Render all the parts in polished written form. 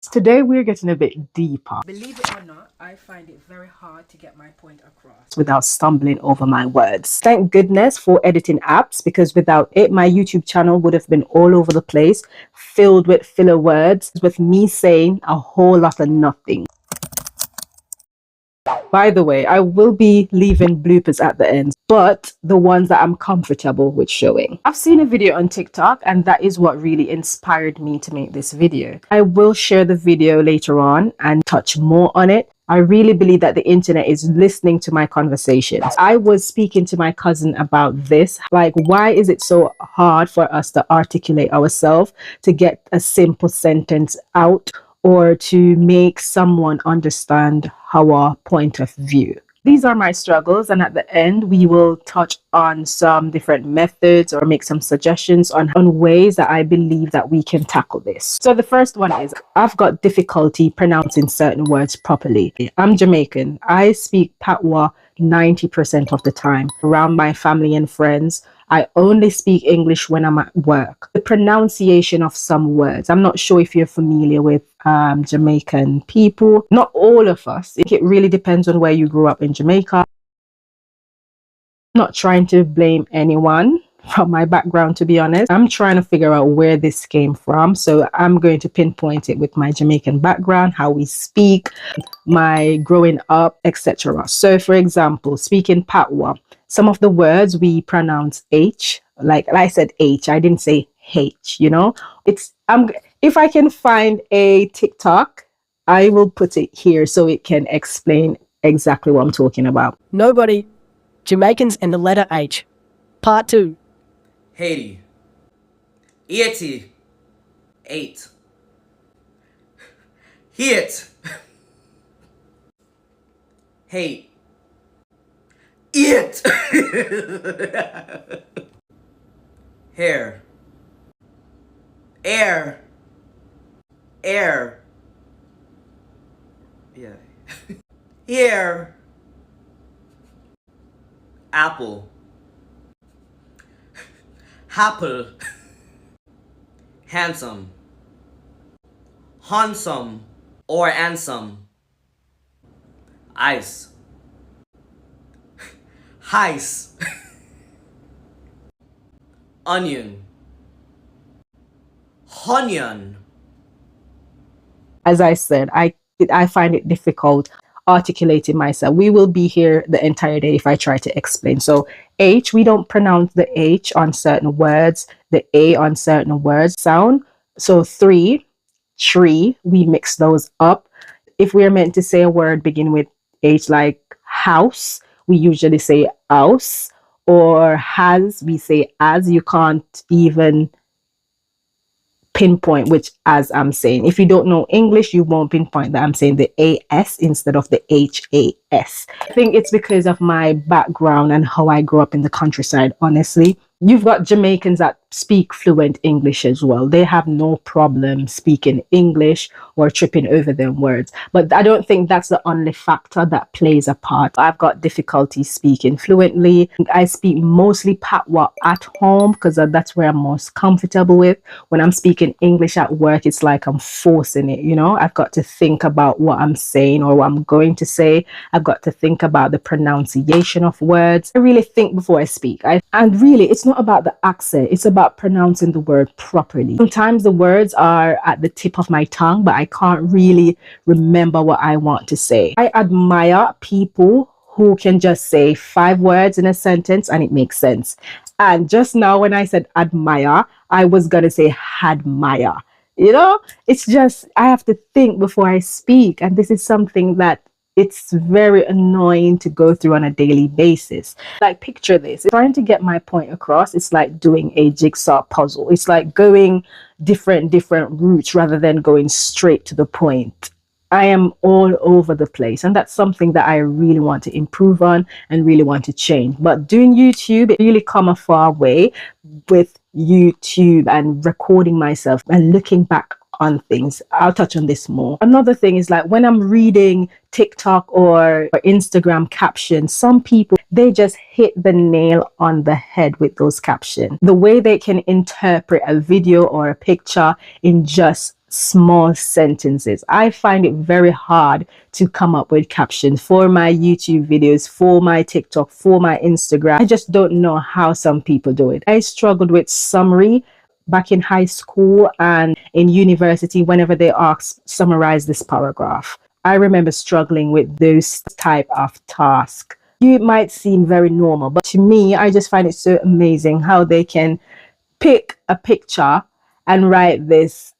Today we're getting a bit deeper. Believe it or not, I find it very hard to get my point across without stumbling over my words. Thank goodness for editing apps, because without it, my YouTube channel would have been all over the place, filled with filler words, with me saying a whole lot of nothing. By the way, I will be leaving bloopers at the end, but the ones that I'm comfortable with showing. I've seen a video on TikTok, and that is what really inspired me to make this video. I will share the video later on and touch more on it. I really believe that the internet is listening to my conversations. I was speaking to my cousin about this. Like, why is it so hard for us to articulate ourselves, to get a simple sentence out, or to make someone understand our point of view? These are my struggles, and at the end, we will touch on some different methods or make some suggestions on ways that I believe that we can tackle this. So the first one is, I've got difficulty pronouncing certain words properly. I'm Jamaican. I speak Patois 90% of the time. Around my family and friends, I only speak English when I'm at work. The pronunciation of some words, I'm not sure if you're familiar with Jamaican people. Not all of us. It really depends on where you grew up in Jamaica. I'm not trying to blame anyone from my background, to be honest. I'm trying to figure out where this came from. So I'm going to pinpoint it with my Jamaican background, how we speak, my growing up, etc. So for example, speaking Patois, some of the words we pronounce H, like I said H, I didn't say H, you know? If I can find a TikTok, I will put it here so it can explain exactly what I'm talking about. Nobody. Jamaicans and the letter H. Part 2. Haiti. 80. 8. Hit. Hate. It. Hair. Air. Air. Yeah. Here. Apple. Apple. Handsome. Handsome or handsome. Ice. Ice. Onion. Onion. As I said, I find it difficult articulating myself. We will be here the entire day if I try to explain. So H, we don't pronounce the H on certain words, the A on certain words sound. So tree, we mix those up. If we're meant to say a word begin with H, like house, we usually say house, or has, we say as. You can't even pinpoint which as I'm saying. If you don't know English, you won't pinpoint that I'm saying the AS instead of the HAS. I think it's because of my background and how I grew up in the countryside, honestly. You've got Jamaicans that speak fluent English as well. They have no problem speaking English or tripping over their words. But I don't think that's the only factor that plays a part. I've got difficulty speaking fluently. I speak mostly Patois at home because that's where I'm most comfortable with. When I'm speaking English at work, it's like I'm forcing it, you know? I've got to think about what I'm saying or what I'm going to say. I've got to think about the pronunciation of words. I really think before I speak. And really, it's not about the accent. It's about pronouncing the word properly. Sometimes the words are at the tip of my tongue, but I can't really remember what I want to say. I admire people who can just say 5 words in a sentence and it makes sense. And just now when I said admire, I was going to say admire. You know, it's just, I have to think before I speak. And this is something that it's very annoying to go through on a daily basis. Like, picture this. Trying to get my point across, it's like doing a jigsaw puzzle. It's like going different routes rather than going straight to the point. I am all over the place, and that's something that I really want to improve on and really want to change. But doing YouTube, it really come a far way with YouTube and recording myself and looking back on things. I'll touch on this more. Another thing is, like, when I'm reading TikTok or Instagram captions, some people, they just hit the nail on the head with those captions. The way they can interpret a video or a picture in just small sentences. I find it very hard to come up with captions for my YouTube videos, for my TikTok, for my Instagram. I just don't know how some people do it. I struggled with summary back in high school and in university whenever they ask summarize this paragraph. I remember struggling with those type of tasks. It might seem very normal, but to me, I just find it so amazing how they can pick a picture and write this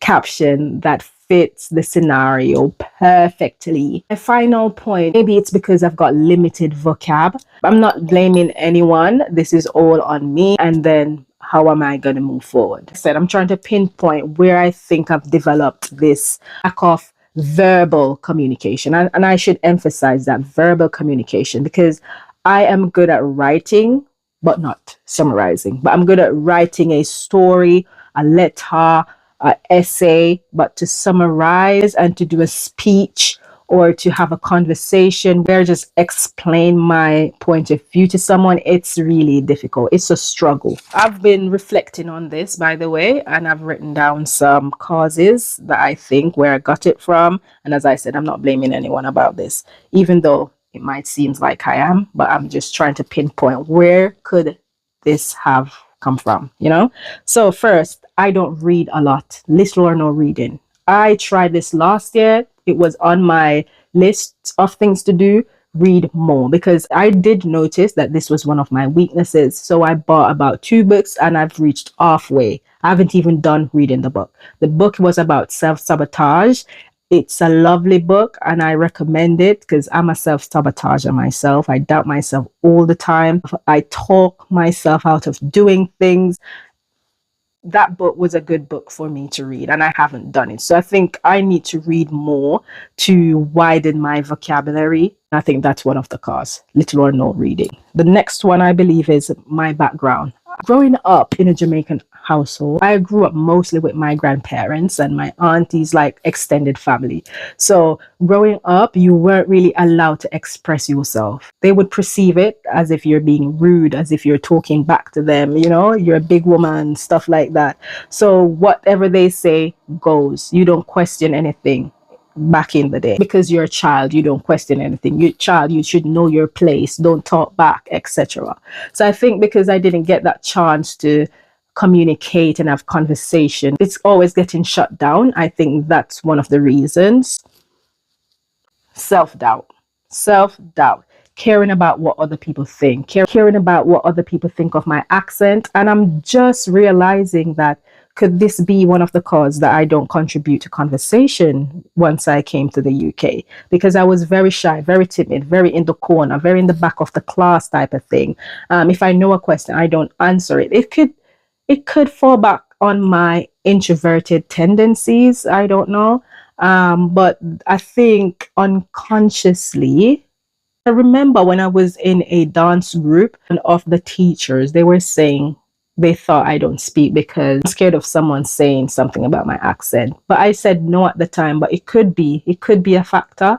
caption that fits the scenario perfectly. My final point, maybe it's because I've got limited vocab. I'm not blaming anyone. This is all on me. And then how am I going to move forward? I said, I'm trying to pinpoint where I think I've developed this lack of verbal communication. And I should emphasize that verbal communication, because I am good at writing, but not summarizing. But I'm good at writing a story, a letter, an essay, but to summarize and to do a speech or to have a conversation where I just explain my point of view to someone, it's really difficult. It's a struggle. I've been reflecting on this, by the way, and I've written down some causes that I think where I got it from. And as I said, I'm not blaming anyone about this, even though it might seem like I am, but I'm just trying to pinpoint where could this have come from, you know? So first, I don't read a lot, little or no reading. I tried this last year. It was on my list of things to do, read more, because I did notice that this was one of my weaknesses. So I bought about 2 books and I've reached halfway. I haven't even done reading the book. The book was about self-sabotage. It's a lovely book and I recommend it because I'm a self-sabotager myself. I doubt myself all the time. I talk myself out of doing things. That book was a good book for me to read and I haven't done it. So I think I need to read more to widen my vocabulary. I think that's one of the cause, little or no reading. The next one I believe is my background. Growing up in a Jamaican household, I grew up mostly with my grandparents and my aunties, like extended family. So growing up, you weren't really allowed to express yourself. They would perceive it as if you're being rude, as if you're talking back to them, you know, you're a big woman, stuff like that. So whatever they say goes. You don't question anything. Back in the day, because you're a child, you don't question anything. You're a child, you should know your place, don't talk back, etc. So I think because I didn't get that chance to communicate and have conversation, it's always getting shut down. I think that's one of the reasons. Self-doubt, caring about what other people think, caring about what other people think of my accent. And I'm just realizing that could this be one of the causes that I don't contribute to conversation once I came to the UK? Because I was very shy, very timid, very in the corner, very in the back of the class type of thing. If I know a question, I don't answer it. It could fall back on my introverted tendencies. I don't know. But I think unconsciously, I remember when I was in a dance group, and of the teachers, they were saying they thought I don't speak because I'm scared of someone saying something about my accent. But I said no at the time, but it could be a factor.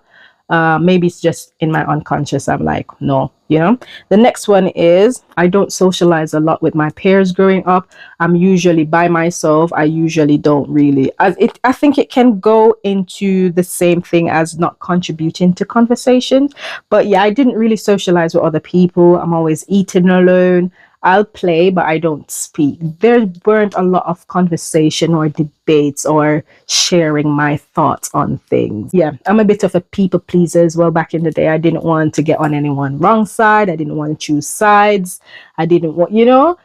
Maybe it's just in my unconscious. I'm like, no, you know. The next one is I don't socialize a lot with my peers growing up. I'm usually by myself. I usually don't really. I think it can go into the same thing as not contributing to conversation. But yeah, I didn't really socialize with other people. I'm always eating alone. I'll play, but I don't speak. There weren't a lot of conversation or debates or sharing my thoughts on things. Yeah, I'm a bit of a people pleaser as well. Back in the day, I didn't want to get on anyone's wrong side. I didn't want to choose sides. I didn't want, you know,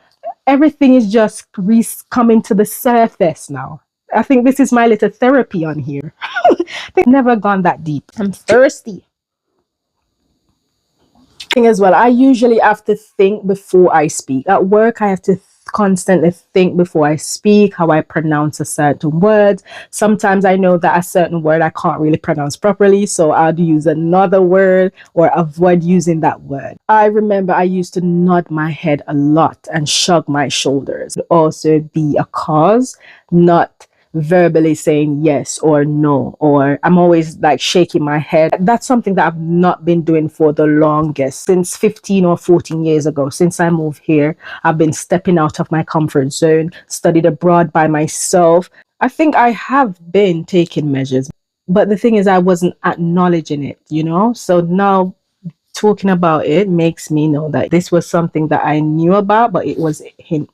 everything is just coming to the surface now. I think this is my little therapy on here. I think I've never gone that deep. I'm thirsty. As well, I usually have to think before I speak. At work, I have to constantly think before I speak, how I pronounce a certain word. Sometimes I know that a certain word I can't really pronounce properly, so I'll use another word or avoid using that word. I remember I used to nod my head a lot and shrug my shoulders. It would also be a cause, not verbally saying yes or no, or I'm always like shaking my head. That's something that I've not been doing for the longest. Since 15 or 14 years ago, since I moved here, I've been stepping out of my comfort zone, studied abroad by myself. I think I have been taking measures, but the thing is, I wasn't acknowledging it, you know? So now talking about it makes me know that this was something that I knew about, but it was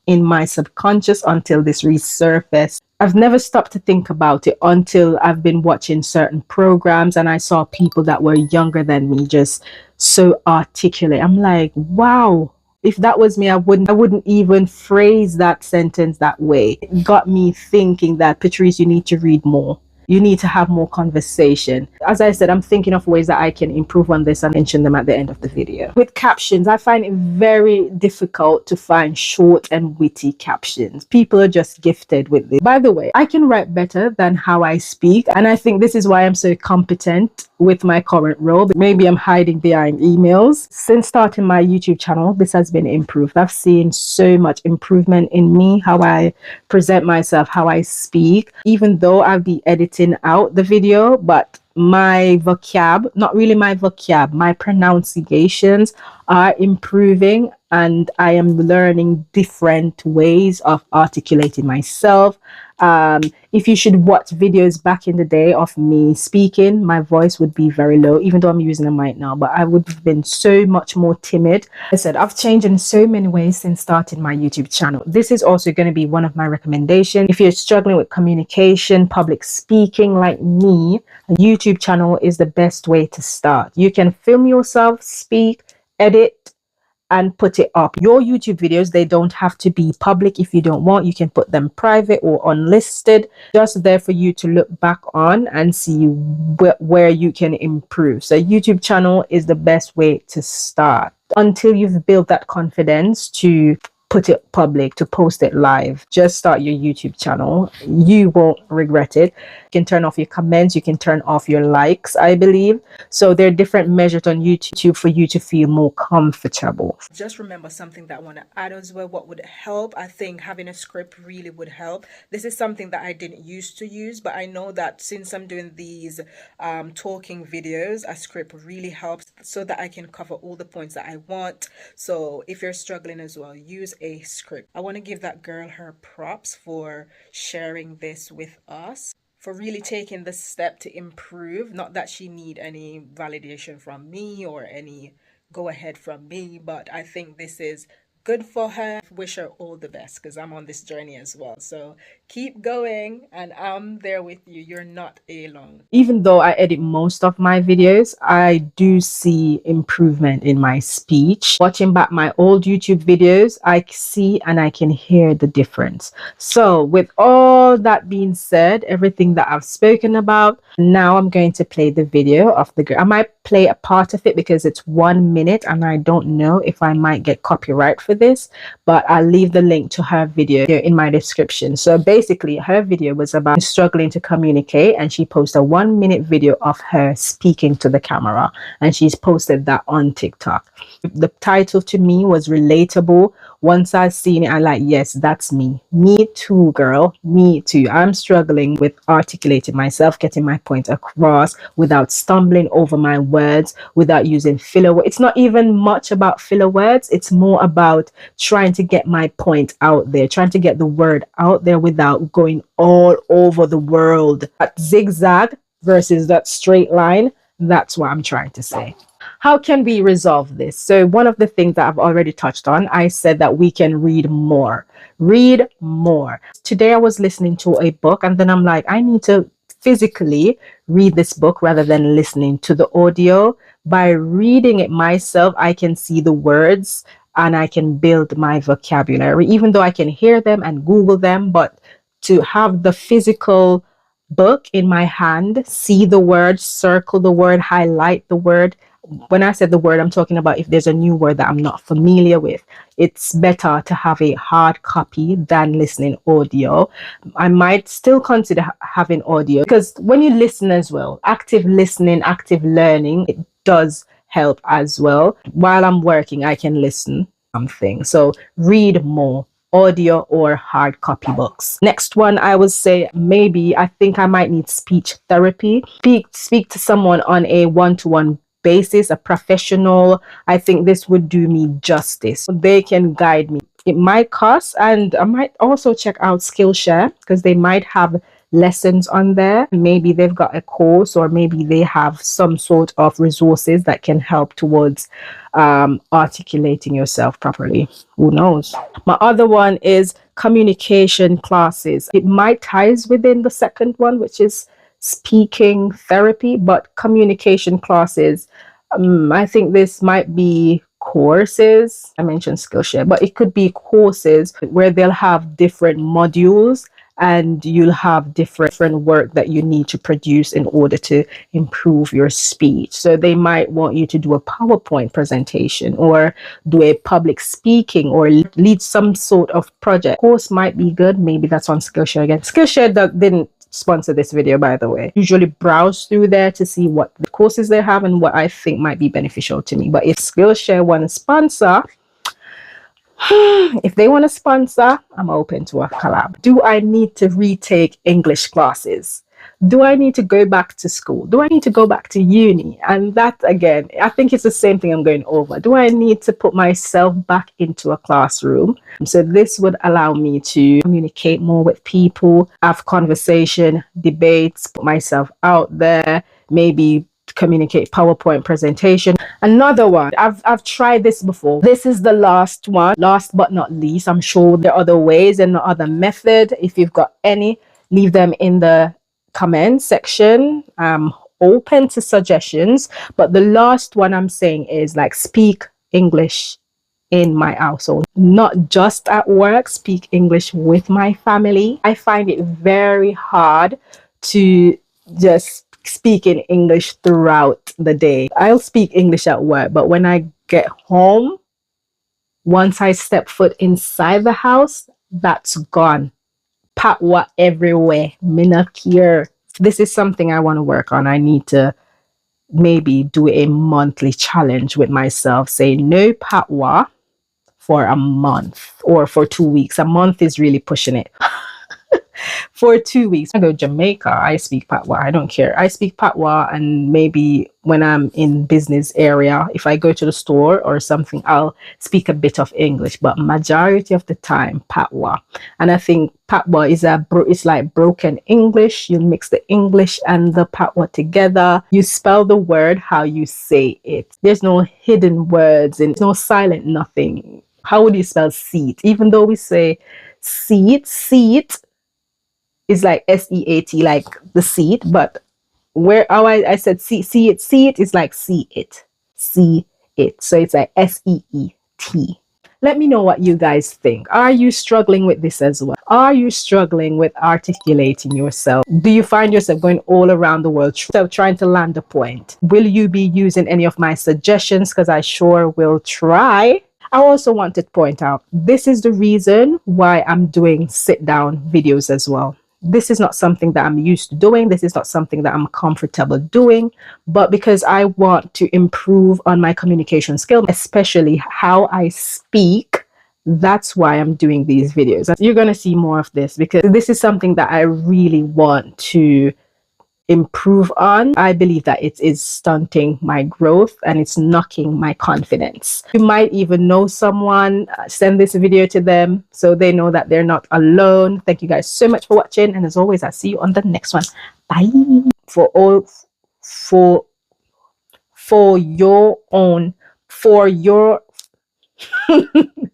in my subconscious until this resurfaced. I've never stopped to think about it until I've been watching certain programs and I saw people that were younger than me just so articulate. I'm like, wow. If that was me, I wouldn't even phrase that sentence that way. It got me thinking that, Patrice, you need to read more. You need to have more conversation. As I said, I'm thinking of ways that I can improve on this and mention them at the end of the video. With captions, I find it very difficult to find short and witty captions. People are just gifted with this. By the way, I can write better than how I speak, and I think this is why I'm so competent with my current role. Maybe I'm hiding behind emails. Since starting my YouTube channel, this has been improved. I've seen so much improvement in me, how I present myself, how I speak, even though I'll be editing out the video, but my vocab, not really my vocab, my pronunciations are improving, and I am learning different ways of articulating myself. If you should watch videos back in the day of me speaking, my voice would be very low, even though I'm using a mic now, but I would have been so much more timid. I said, I've changed in so many ways since starting my YouTube channel. This is also going to be one of my recommendations. If you're struggling with communication, public speaking like me, a YouTube channel is the best way to start. You can film yourself, speak, edit, and put it up. Your YouTube videos, they don't have to be public. If you don't want, you can put them private or unlisted, just there for you to look back on and see where you can improve. So YouTube channel is the best way to start until you've built that confidence to put it public, to post it live. Just start your YouTube channel. You won't regret it. You can turn off your comments, you can turn off your likes, I believe. So there are different measures on YouTube for you to feel more comfortable. Just remember something that I want to add as well. What would help? I think having a script really would help. This is something that I didn't used to use, but I know that since I'm doing these talking videos, a script really helps so that I can cover all the points that I want. So if you're struggling as well, use a script. I want to give that girl her props for sharing this with us, for really taking the step to improve. Not that she need any validation from me or any go ahead from me, but I think this is good for her. Wish her all the best because I'm on this journey as well. So keep going and I'm there with you. You're not alone. Even though I edit most of my videos, I do see improvement in my speech. Watching back my old YouTube videos, I see and I can hear the difference. So with all that being said, everything that I've spoken about, now I'm going to play the video of the girl. I might play a part of it because it's 1 minute and I don't know if I might get copyright for this, but I'll leave the link to her video in my description. So basically her video was about struggling to communicate, and she posted a 1 minute video of her speaking to the camera, and she's posted that on TikTok. The title to me was relatable. Once I seen it, I'm like, yes, that's me. Me too, girl. Me too. I'm struggling with articulating myself, getting my point across without stumbling over my words, without using filler words. It's not even much about filler words. It's more about trying to get my point out there, trying to get the word out there without going all over the world. That zigzag versus that straight line, that's what I'm trying to say. How can we resolve this? So one of the things that I've already touched on, I said that we can read more. Read more. Today I was listening to a book and then I'm like, I need to physically read this book rather than listening to the audio. By reading it myself, I can see the words and I can build my vocabulary, even though I can hear them and Google them. But to have the physical book in my hand, see the word, circle the word, highlight the word. When I said the word, I'm talking about if there's a new word that I'm not familiar with. It's better to have a hard copy than listening audio. I might still consider having audio because when you listen as well, active listening, active learning, it does help as well. While I'm working, I can listen something. So read more. Audio or hard copy books. Next one, I would say maybe I think I might need speech therapy. Speak to someone on a one-to-one basis, a professional. I think this would do me justice. They can guide me. It might cost, and I might also check out Skillshare because they might have lessons on there. Maybe they've got a course, or maybe they have some sort of resources that can help towards articulating yourself properly. Who knows? My other one is communication classes. It might ties within the second one, which is speaking therapy, but communication classes. I think this might be courses. I mentioned Skillshare, but it could be courses where they'll have different modules, and you'll have different work that you need to produce in order to improve your speech. So they might want you to do a PowerPoint presentation, or do a public speaking, or lead some sort of project. Course might be good. Maybe that's on Skillshare again. Skillshare didn't sponsor this video, by the way. Usually browse through there to see what the courses they have and what I think might be beneficial to me. But if Skillshare want to sponsor, if they want to sponsor, I'm open to a collab. Do I need to retake English classes? Do I need to go back to school? Do I need to go back to uni? And that, again, I think it's the same thing I'm going over. Do I need to put myself back into a classroom? So this would allow me to communicate more with people, have conversation, debates, put myself out there, maybe communicate PowerPoint presentation. Another one, I've tried this before. This is the last one, last but not least. I'm sure there are other ways and other method. If you've got any, leave them in the comment section. I'm open to suggestions, but the last one I'm saying is like speak English in my household, not just at work. Speak English with my family. I find it very hard to just speak in English throughout the day. I'll speak English at work, but when I get home, once I step foot inside the house, that's gone. Patwa everywhere. Me not care. This is something I want to work on. I need to maybe do a monthly challenge with myself. Say no patwa for a month, or for 2 weeks. A month is really pushing it. For 2 weeks. I go to Jamaica, I speak Patwa. I don't care. I speak Patwa, and maybe when I'm in business area, if I go to the store or something, I'll speak a bit of English, but majority of the time Patwa. And I think Patwa is it's like broken English. You mix the English and the Patwa together. You spell the word how you say it. There's no hidden words and no silent nothing. How would you spell seat? Even though we say seat is like SEAT, like the seat, but where how I said see it is like see it. So it's like SEET. Let me know what you guys think. Are you struggling with this as well? Are you struggling with articulating yourself? Do you find yourself going all around the world trying to land a point? Will you be using any of my suggestions? Because I sure will try. I also want to point out, this is the reason why I'm doing sit down videos as well. This is not something that I'm used to doing. This is not something that I'm comfortable doing, but because I want to improve on my communication skill, especially how I speak, that's why I'm doing these videos. You're going to see more of this because this is something that I really want to improve on. I believe that it is stunting my growth and it's knocking my confidence. You might even know someone, send this video to them so they know that they're not alone. Thank you guys so much for watching, and as always, I'll see you on the next one. Bye. For your